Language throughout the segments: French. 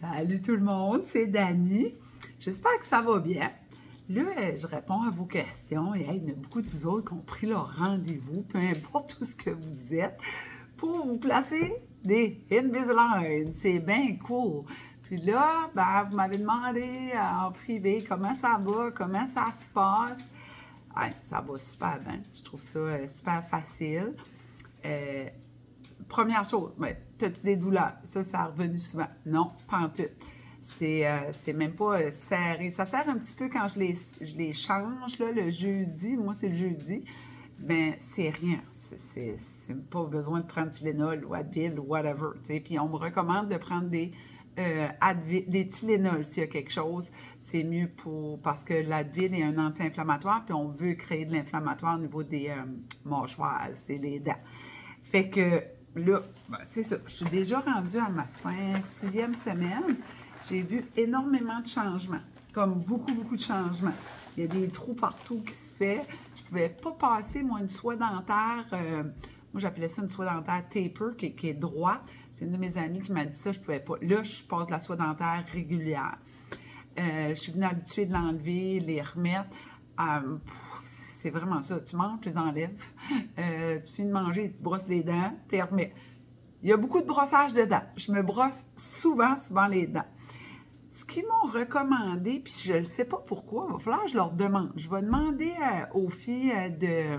Salut tout le monde, c'est Dani. J'espère que ça va bien. Là, je réponds à vos questions et il y en a beaucoup de vous autres qui ont pris leur rendez-vous, peu importe où ce que vous êtes, pour vous placer des Invisalign. C'est bien cool. Puis là, vous m'avez demandé en privé comment ça va, comment ça se passe. Ouais, ça va super bien. Je trouve ça super facile. Première chose, as-tu des douleurs? Ça a revenu souvent. Non, pas en tout. C'est même pas serré. Ça serre un petit peu quand je les change, là, le jeudi. Moi, c'est le jeudi. Mais c'est rien. C'est pas besoin de prendre Tylenol ou Advil ou whatever. T'sais. Puis on me recommande de prendre des Tylenol s'il y a quelque chose. C'est mieux parce que l'Advil est un anti-inflammatoire, puis on veut créer de l'inflammatoire au niveau des mâchoires, c'est les dents. Fait que là, c'est ça. Je suis déjà rendue à ma 6e semaine. J'ai vu énormément de changements, comme beaucoup de changements. Il y a des trous partout qui se font. Je ne pouvais pas passer, moi, une soie dentaire, moi j'appelais ça une soie dentaire taper, qui est droite. C'est une de mes amies qui m'a dit ça, je ne pouvais pas. Là, je passe la soie dentaire régulière. Je suis venue habituée de l'enlever, les remettre. C'est vraiment ça. Tu manges, tu les enlèves. Tu finis de manger, tu te brosses les dents, tu les remets. Il y a beaucoup de brossage de dents. Je me brosse souvent les dents. Ce qu'ils m'ont recommandé, puis je ne sais pas pourquoi, il va falloir que je leur demande. Je vais demander aux filles de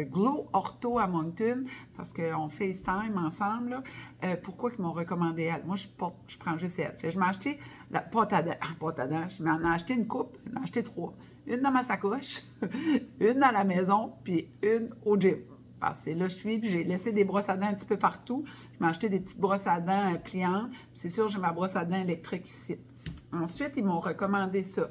Glow Ortho à Moncton, parce qu'on FaceTime ensemble, pourquoi ils m'ont recommandé elle. Moi, je prends juste elle. Fait, je m'ai acheté la pâte à dents, je m'en ai acheté une coupe, j'en ai acheté 3. Une dans ma sacoche, une à la maison, puis une au gym. Parce que là, je suis, puis j'ai laissé des brosses à dents un petit peu partout. Je m'ai acheté des petites brosses à dents pliantes. C'est sûr, j'ai ma brosse à dents électrique ici. Ensuite, ils m'ont recommandé ça.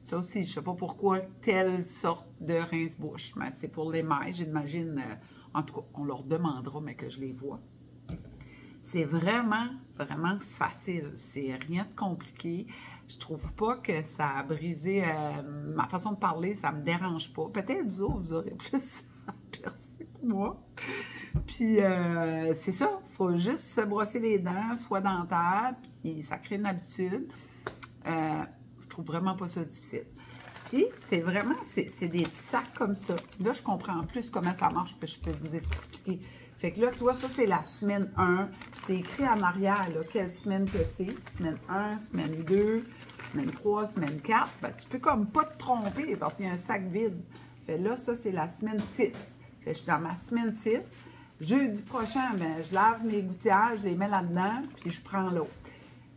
Ça aussi, je ne sais pas pourquoi, telle sorte de rince-bouche. Mais c'est pour les mailles, j'imagine. En tout cas, on leur demandera, mais que je les vois. C'est vraiment facile. C'est rien de compliqué. Je trouve pas que ça a brisé ma façon de parler. Ça me dérange pas. Peut-être vous autres, vous aurez plus aperçu que moi. Puis, c'est ça. Il faut juste se brosser les dents, soit dentaire, puis ça crée une habitude. Je trouve vraiment pas ça difficile. Puis, c'est des petits sacs comme ça. Là, je comprends plus comment ça marche, puis je peux vous expliquer. Fait que là, tu vois, ça, c'est la semaine 1. C'est écrit en arrière, là, quelle semaine que c'est. Semaine 1, semaine 2, semaine 3, semaine 4. Tu peux comme pas te tromper parce qu'il y a un sac vide. Fait là, ça, c'est la semaine 6. Fait que je suis dans ma semaine 6. Jeudi prochain, je lave mes gouttières, je les mets là-dedans, puis je prends l'autre.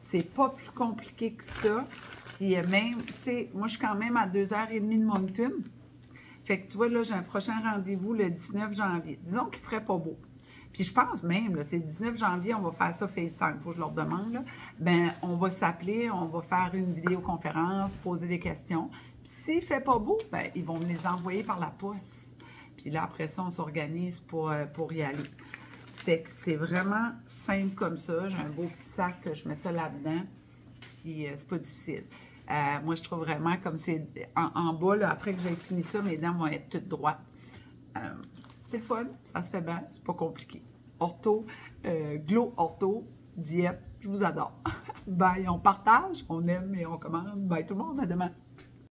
C'est pas plus compliqué que ça. Puis même, tu sais, moi, je suis quand même à 2h30 de Moncton. Fait que tu vois, là, j'ai un prochain rendez-vous le 19 janvier. Disons qu'il ferait pas beau. Puis je pense même, là, c'est le 19 janvier, on va faire ça FaceTime. Il faut que je leur demande, là. On va s'appeler, on va faire une vidéoconférence, poser des questions. Puis s'il fait pas beau, ils vont me les envoyer par la poste. Puis là, après ça, on s'organise pour y aller. Fait que c'est vraiment simple comme ça. J'ai un beau petit sac, je mets ça là-dedans. Puis c'est pas difficile. Moi, je trouve vraiment comme c'est en bas, là, après que j'ai fini ça, mes dents vont être toutes droites. C'est le fun, ça se fait bien, c'est pas compliqué. Ortho, Glow Ortho, diète, je vous adore. Bye, on partage, on aime et on commande. Bye tout le monde, à demain.